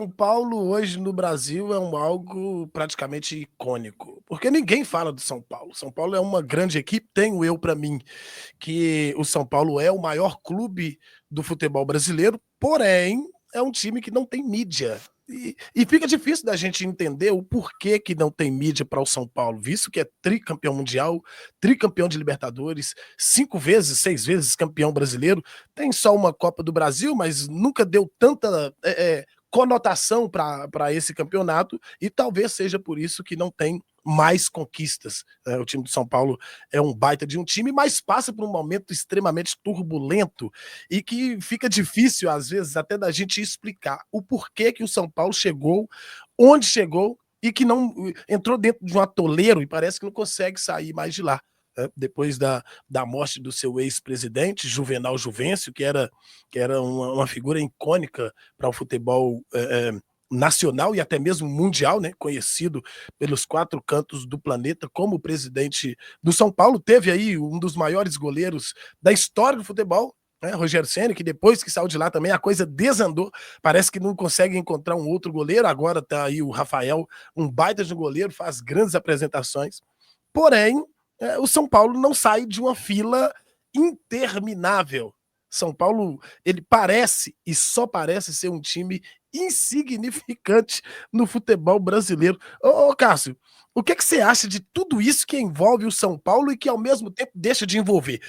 São Paulo hoje no Brasil é algo praticamente icônico, porque ninguém fala do São Paulo. São Paulo é uma grande equipe, tenho eu para mim que o São Paulo é o maior clube do futebol brasileiro, porém é um time que não tem mídia. E fica difícil da gente entender o porquê que não tem mídia para o São Paulo, visto que é tricampeão mundial, tricampeão de Libertadores, 5 vezes, 6 vezes campeão brasileiro, tem só uma Copa do Brasil, mas nunca deu tanta conotação para esse campeonato, e talvez seja por isso que não tem mais conquistas. O time do São Paulo é um baita de um time, mas passa por um momento extremamente turbulento e que fica difícil, às vezes, até da gente explicar o porquê que o São Paulo chegou, onde chegou e que não entrou dentro de um atoleiro e parece que não consegue sair mais de lá. Depois da morte do seu ex-presidente, Juvenal Juvencio, que era uma figura icônica para o futebol nacional e até mesmo mundial, né, conhecido pelos 4 cantos do planeta como presidente do São Paulo. Teve aí um dos maiores goleiros da história do futebol, né, Rogério Ceni, que depois que saiu de lá também a coisa desandou, parece que não consegue encontrar um outro goleiro. Agora tá aí o Rafael, um baita de um goleiro, faz grandes apresentações, porém o São Paulo não sai de uma fila interminável. São Paulo, ele parece e só parece ser um time insignificante no futebol brasileiro. Ô Cássio, o que você acha de tudo isso que envolve o São Paulo e que ao mesmo tempo deixa de envolver?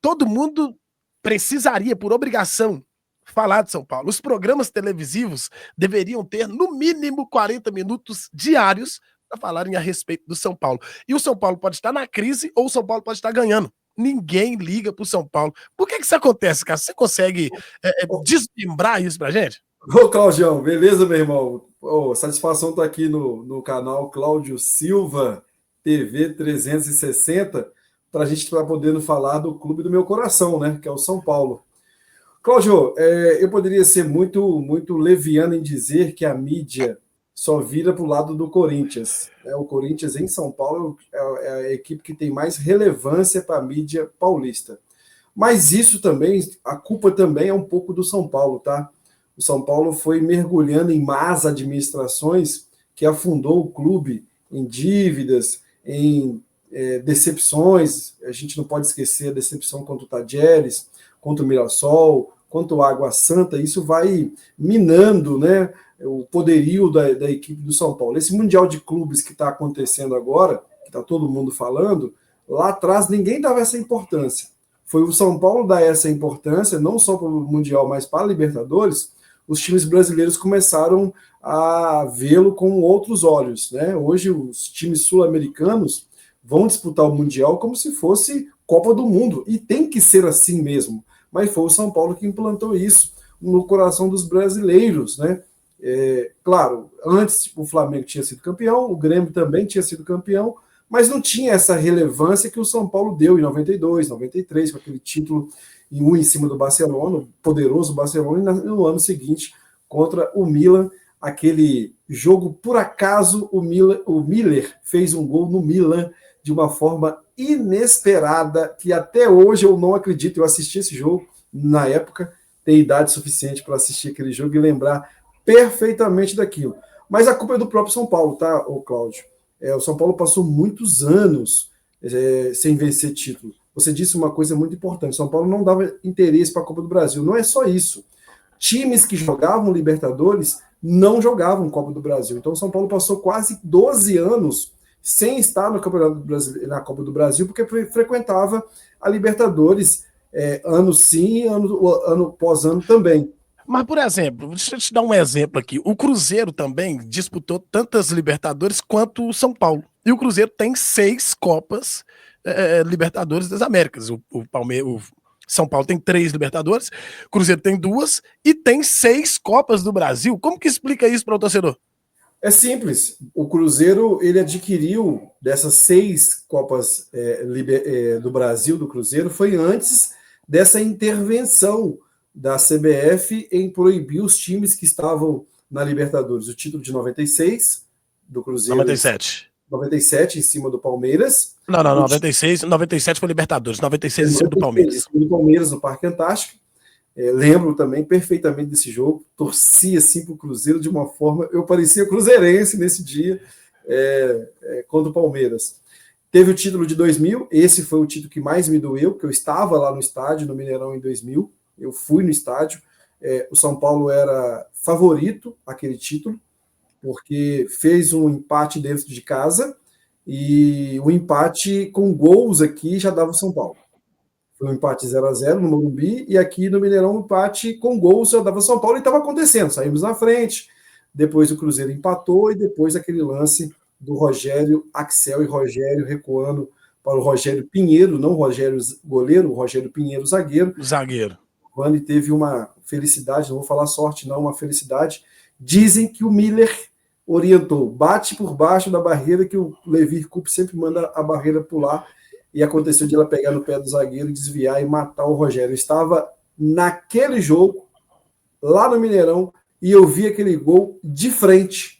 Todo mundo precisaria, por obrigação, falar de São Paulo. Os programas televisivos deveriam ter no mínimo 40 minutos diários para falarem a respeito do São Paulo. E o São Paulo pode estar na crise ou o São Paulo pode estar ganhando. Ninguém liga pro São Paulo. Por que isso acontece, cara? Você consegue desmembrar isso pra gente? Ô, Claudião, beleza, meu irmão? Satisfação estar aqui no canal Cláudio Silva TV 360 para a gente estar podendo falar do clube do meu coração, né? Que é o São Paulo. Cláudio, eu poderia ser muito leviano em dizer que a mídia só vira para o lado do Corinthians. O Corinthians em São Paulo é a equipe que tem mais relevância para a mídia paulista. Mas isso também, a culpa também é um pouco do São Paulo, tá? O São Paulo foi mergulhando em más administrações que afundou o clube em dívidas, em decepções. A gente não pode esquecer a decepção contra o Tadieres, contra o Mirassol, contra o Água Santa. Isso vai minando, né, o poderio da equipe do São Paulo. Esse Mundial de Clubes que está acontecendo agora, que está todo mundo falando, lá atrás ninguém dava essa importância. Foi o São Paulo dar essa importância, não só para o Mundial, mas para a Libertadores. Os times brasileiros começaram a vê-lo com outros olhos, né? Hoje os times sul-americanos vão disputar o Mundial como se fosse Copa do Mundo, e tem que ser assim mesmo. Mas foi o São Paulo que implantou isso no coração dos brasileiros, né? Claro, antes o Flamengo tinha sido campeão, o Grêmio também tinha sido campeão, mas não tinha essa relevância que o São Paulo deu em 92, 93, com aquele título em cima do Barcelona, o poderoso Barcelona, e no ano seguinte contra o Milan, aquele jogo, por acaso, o Miller fez um gol no Milan de uma forma inesperada, que até hoje eu não acredito. Eu assisti esse jogo na época, tenho idade suficiente para assistir aquele jogo e lembrar perfeitamente daquilo. Mas a culpa é do próprio São Paulo, tá, Cláudio? O São Paulo passou muitos anos sem vencer título. Você disse uma coisa muito importante: São Paulo não dava interesse para a Copa do Brasil. Não é só isso. Times que jogavam Libertadores não jogavam Copa do Brasil. Então o São Paulo passou quase 12 anos sem estar no Campeonato Brasileiro, na Copa do Brasil, porque frequentava a Libertadores ano sim, ano após ano também. Mas, por exemplo, deixa eu te dar um exemplo aqui. O Cruzeiro também disputou tantas Libertadores quanto o São Paulo. E o Cruzeiro tem 6 Copas Libertadores das Américas. O São Paulo tem 3 Libertadores, o Cruzeiro tem 2 e tem 6 Copas do Brasil. Como que explica isso para o torcedor? É simples. O Cruzeiro, ele adquiriu dessas 6 Copas do Brasil do Cruzeiro, foi antes dessa intervenção da CBF em proibir os times que estavam na Libertadores. O título de 96 do Cruzeiro. 97. 97 em cima do Palmeiras. Não, 96, 97 foi Libertadores, 96 em cima do Palmeiras. Em cima do Palmeiras, no Parque Antártico. Lembro também perfeitamente desse jogo, torci assim para o Cruzeiro de uma forma, eu parecia cruzeirense nesse dia, contra o Palmeiras. Teve o título de 2000, esse foi o título que mais me doeu, porque eu estava lá no estádio, no Mineirão, em 2000, eu fui no estádio, o São Paulo era favorito àquele título, porque fez um empate dentro de casa, e o empate com gols aqui já dava o São Paulo. Foi um empate 0-0 no Morumbi, e aqui no Mineirão um empate com gols já dava o São Paulo, e estava acontecendo, saímos na frente, depois o Cruzeiro empatou, e depois aquele lance do Rogério Axel e Rogério recuando para o Rogério Pinheiro, não o Rogério goleiro, o Rogério Pinheiro zagueiro. Zagueiro. O Rani teve uma felicidade, não vou falar sorte não, uma felicidade. Dizem que o Miller orientou, bate por baixo da barreira, que o Levi Coupe sempre manda a barreira pular, e aconteceu de ela pegar no pé do zagueiro, desviar e matar o Rogério. Eu estava naquele jogo, lá no Mineirão, e eu vi aquele gol de frente,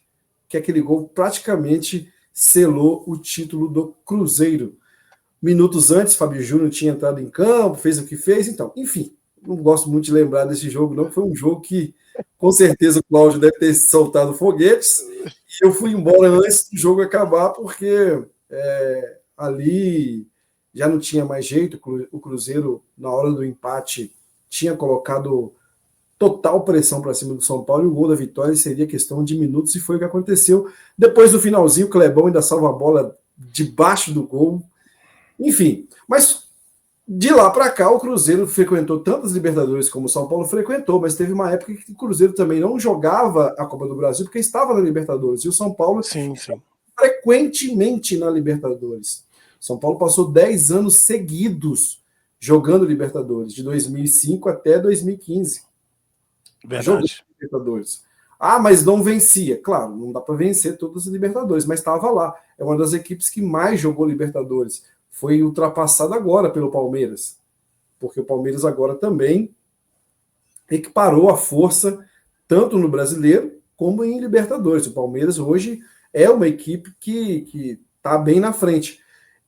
que aquele gol praticamente selou o título do Cruzeiro. Minutos antes, Fábio Júnior tinha entrado em campo, fez o que fez, então, enfim, não gosto muito de lembrar desse jogo, não. Foi um jogo que, com certeza, o Cláudio deve ter soltado foguetes, e eu fui embora antes do jogo acabar, porque ali já não tinha mais jeito. O Cruzeiro, na hora do empate, tinha colocado total pressão para cima do São Paulo, e o gol da vitória seria questão de minutos, e foi o que aconteceu. Depois do finalzinho, o Clebão ainda salva a bola debaixo do gol. Enfim, mas de lá para cá o Cruzeiro frequentou tantas Libertadores como o São Paulo frequentou, mas teve uma época que o Cruzeiro também não jogava a Copa do Brasil porque estava na Libertadores, e o São Paulo sim. frequentemente na Libertadores. São Paulo passou 10 anos seguidos jogando Libertadores, de 2005 até 2015. Verdade. Libertadores. Mas não vencia. Claro, não dá para vencer todas as Libertadores, mas estava lá. É uma das equipes que mais jogou Libertadores. Foi ultrapassada agora pelo Palmeiras, porque o Palmeiras agora também equiparou a força tanto no Brasileiro como em Libertadores. O Palmeiras hoje é uma equipe que está bem na frente.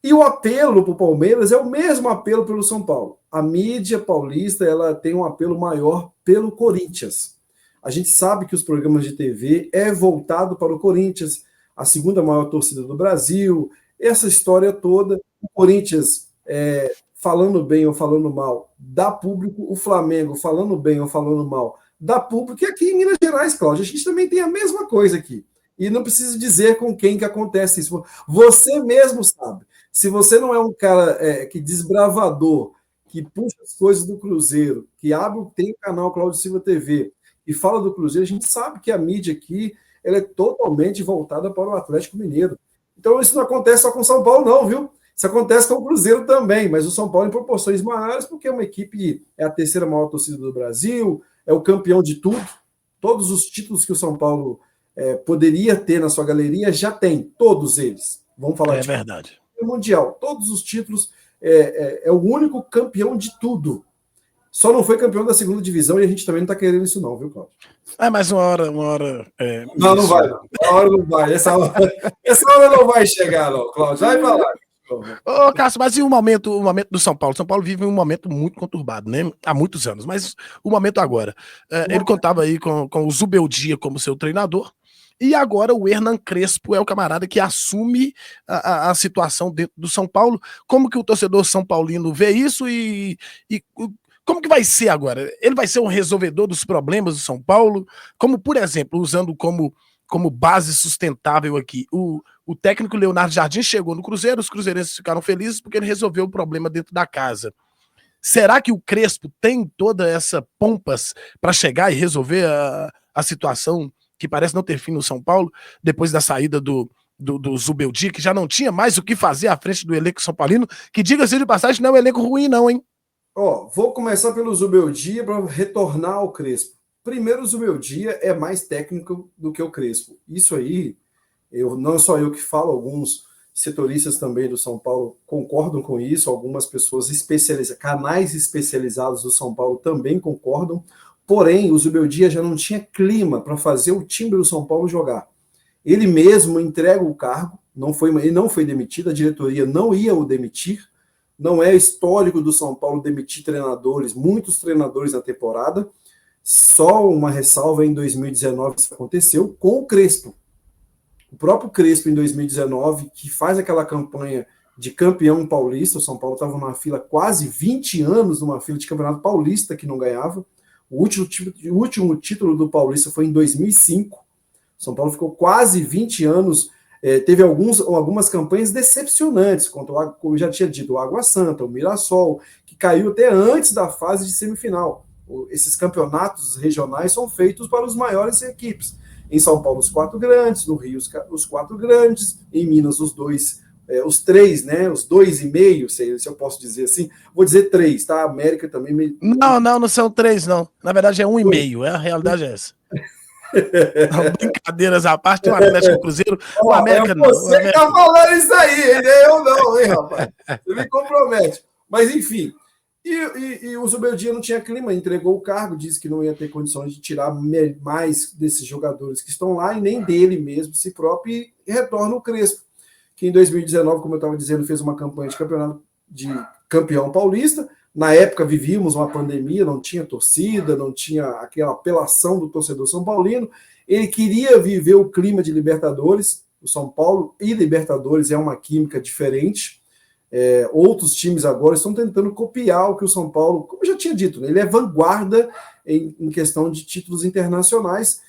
E o apelo para o Palmeiras é o mesmo apelo pelo São Paulo. A mídia paulista, ela tem um apelo maior pelo Corinthians. A gente sabe que os programas de TV é voltado para o Corinthians, a segunda maior torcida do Brasil, essa história toda. O Corinthians, falando bem ou falando mal, dá público. O Flamengo, falando bem ou falando mal, dá público. E aqui em Minas Gerais, Cláudio, a gente também tem a mesma coisa aqui. E não preciso dizer com quem que acontece isso. Você mesmo sabe. Se você não é um cara que desbravador, que puxa as coisas do Cruzeiro, que tem o canal Cláudio Silva TV e fala do Cruzeiro, a gente sabe que a mídia aqui ela é totalmente voltada para o Atlético Mineiro. Então isso não acontece só com o São Paulo, não, viu? Isso acontece com o Cruzeiro também, mas o São Paulo em proporções maiores, porque é uma equipe, é a terceira maior torcida do Brasil, é o campeão de tudo. Todos os títulos que o São Paulo poderia ter na sua galeria, já tem, todos eles. Vamos falar de verdade. Mundial, todos os títulos, é o único campeão de tudo. Só não foi campeão da segunda divisão, e a gente também não está querendo isso não, viu, Cláudio? Mas uma hora... Não vai. Uma hora não vai. Essa hora não vai chegar, não, Cláudio. Vai pra lá. Ô, Cássio, mas e o momento do São Paulo? São Paulo vive um momento muito conturbado, né? Há muitos anos, mas o momento agora. Ele contava aí com o Zubeldia como seu treinador, e agora o Hernan Crespo é o camarada que assume a situação dentro do São Paulo. Como que o torcedor são paulino vê isso e como que vai ser agora? Ele vai ser um resolvedor dos problemas do São Paulo? Como, por exemplo, usando como base sustentável aqui, o técnico Leonardo Jardim chegou no Cruzeiro, os cruzeirenses ficaram felizes porque ele resolveu o problema dentro da casa. Será que o Crespo tem toda essa pompas para chegar e resolver a situação que parece não ter fim no São Paulo, depois da saída do Zubeldia, que já não tinha mais o que fazer à frente do elenco são paulino, que, diga-se de passagem, não é um elenco ruim não, hein? Vou começar pelo Zubeldia para retornar ao Crespo. Primeiro, o Zubeldia é mais técnico do que o Crespo. Isso aí, não só eu que falo, alguns setoristas também do São Paulo concordam com isso, algumas pessoas canais especializados do São Paulo também concordam. Porém, o Zubeldia já não tinha clima para fazer o time do São Paulo jogar. Ele mesmo entrega o cargo, ele não foi demitido, a diretoria não ia o demitir, não é histórico do São Paulo demitir treinadores, muitos treinadores na temporada. Só uma ressalva, em 2019 isso aconteceu com o Crespo. O próprio Crespo, em 2019, que faz aquela campanha de campeão paulista, o São Paulo estava numa fila quase 20 anos, numa fila de campeonato paulista que não ganhava. O último título do Paulista foi em 2005. O São Paulo ficou quase 20 anos, teve algumas campanhas decepcionantes, contra, como eu já tinha dito, o Água Santa, o Mirassol, que caiu até antes da fase de semifinal. Esses campeonatos regionais são feitos para os maiores equipes. Em São Paulo, os 4 grandes, no Rio, os 4 grandes, em Minas, os 3, né? Os 2,5, se eu posso dizer assim. Vou dizer 3, tá? A América também. Não são 3, não. Na verdade é 1,5. A realidade é essa. Não, brincadeiras à parte, o Atlético, o Cruzeiro, o América não. Você que tá falando isso aí, eu não, hein, rapaz? Você me compromete. Mas, enfim. E o Zubeldia não tinha clima, entregou o cargo, disse que não ia ter condições de tirar mais desses jogadores que estão lá e nem dele mesmo, si próprio, e retorna o Crespo, que em 2019, como eu estava dizendo, fez uma campanha de campeonato de campeão paulista. Na época vivíamos uma pandemia, não tinha torcida, não tinha aquela apelação do torcedor são paulino. Ele queria viver o clima de Libertadores. O São Paulo e Libertadores é uma química diferente. Outros times agora estão tentando copiar o que o São Paulo, como eu já tinha dito, né? Ele é vanguarda em questão de títulos internacionais.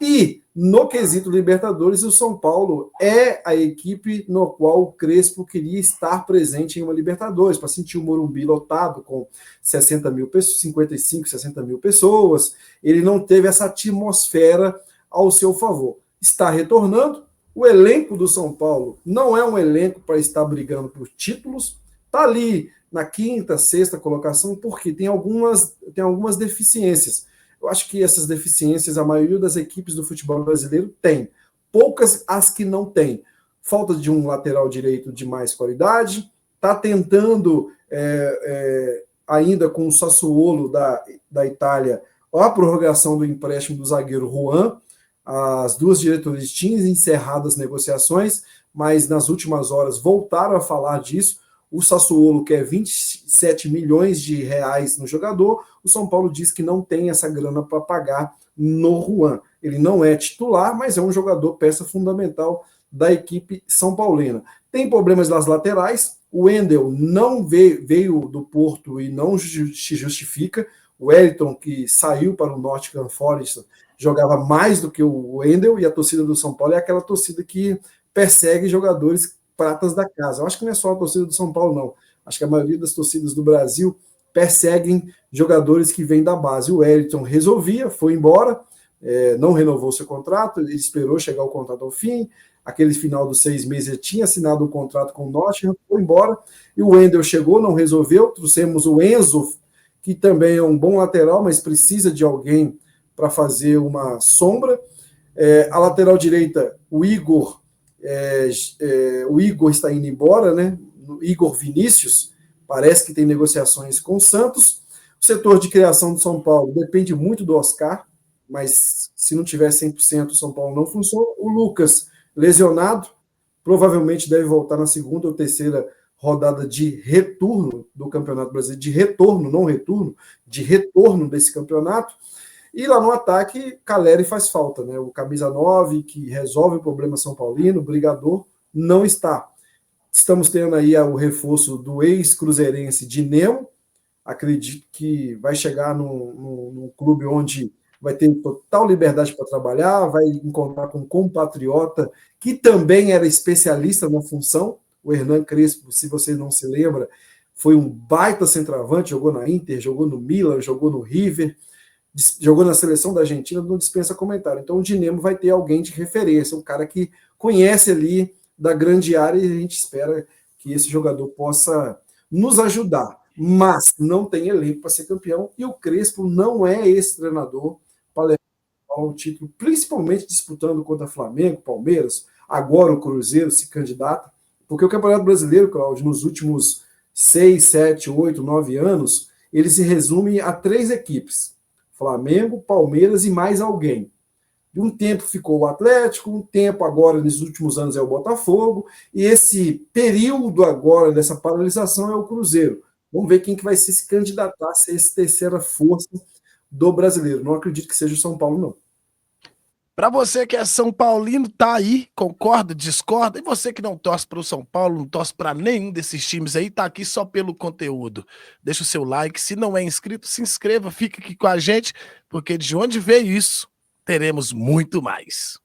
E no quesito Libertadores, o São Paulo é a equipe no qual o Crespo queria estar presente em uma Libertadores, para sentir o Morumbi lotado com 60 mil pessoas, 55, 60 mil pessoas. Ele não teve essa atmosfera ao seu favor. Está retornando. O elenco do São Paulo não é um elenco para estar brigando por títulos. Está ali na 5ª, 6ª colocação, porque tem algumas deficiências. Eu acho que essas deficiências a maioria das equipes do futebol brasileiro tem. Poucas as que não tem. Falta de um lateral direito de mais qualidade. Está tentando, ainda com o Sassuolo da Itália, a prorrogação do empréstimo do zagueiro Juan. As duas diretorias tinham encerrado as negociações, mas nas últimas horas voltaram a falar disso. O Sassuolo quer 27 milhões de reais no jogador. O São Paulo diz que não tem essa grana para pagar no Juan. Ele não é titular, mas é um jogador, peça fundamental da equipe são paulina. Tem problemas nas laterais. O Wendel não veio do Porto e não se justifica. O Wellington, que saiu para o Nottingham Forest, jogava mais do que o Wendel, e a torcida do São Paulo é aquela torcida que persegue jogadores pratas da casa. Eu acho que não é só a torcida do São Paulo, não. Acho que a maioria das torcidas do Brasil perseguem jogadores que vêm da base. O Wellington resolvia, foi embora, não renovou seu contrato, ele esperou chegar o contrato ao fim. Aquele final dos 6 meses ele tinha assinado um contrato com o Nottingham, foi embora. E o Wendel chegou, não resolveu. Trouxemos o Enzo, que também é um bom lateral, mas precisa de alguém para fazer uma sombra. A lateral direita, o Igor está indo embora, né? O Igor Vinícius, parece que tem negociações com o Santos. O setor de criação do São Paulo depende muito do Oscar, mas se não tiver 100%, o São Paulo não funciona. O Lucas, lesionado, provavelmente deve voltar na 2ª ou 3ª rodada de retorno do Campeonato Brasileiro, de retorno, não retorno, de retorno desse campeonato. E lá no ataque, Caleri faz falta, né? O camisa 9, que resolve o problema São Paulino, o brigador, não está. Estamos tendo aí o reforço do ex-cruzeirense Dinemo. Acredito que vai chegar num clube onde vai ter total liberdade para trabalhar, vai encontrar com um compatriota que também era especialista na função. O Hernan Crespo, se você não se lembra, foi um baita centroavante, jogou na Inter, jogou no Milan, jogou no River, jogou na seleção da Argentina, não dispensa comentário. Então o Dinemo vai ter alguém de referência, um cara que conhece ali da grande área, e a gente espera que esse jogador possa nos ajudar. Mas não tem elenco para ser campeão, e o Crespo não é esse treinador para levar ao título, principalmente disputando contra Flamengo, Palmeiras, agora o Cruzeiro se candidata, porque o Campeonato Brasileiro, Cláudio, nos últimos 6, 7, 8, 9 anos, ele se resume a 3 equipes: Flamengo, Palmeiras e mais alguém. De um tempo ficou o Atlético, um tempo agora, nesses últimos anos, é o Botafogo, e esse período agora dessa paralisação é o Cruzeiro. Vamos ver quem que vai se candidatar a ser essa terceira força do brasileiro. Não acredito que seja o São Paulo, não. Para você que é São Paulino, tá aí, concorda, discorda. E você que não torce para o São Paulo, não torce para nenhum desses times aí, tá aqui só pelo conteúdo. Deixa o seu like, se não é inscrito, se inscreva, fica aqui com a gente, porque de onde veio isso, teremos muito mais.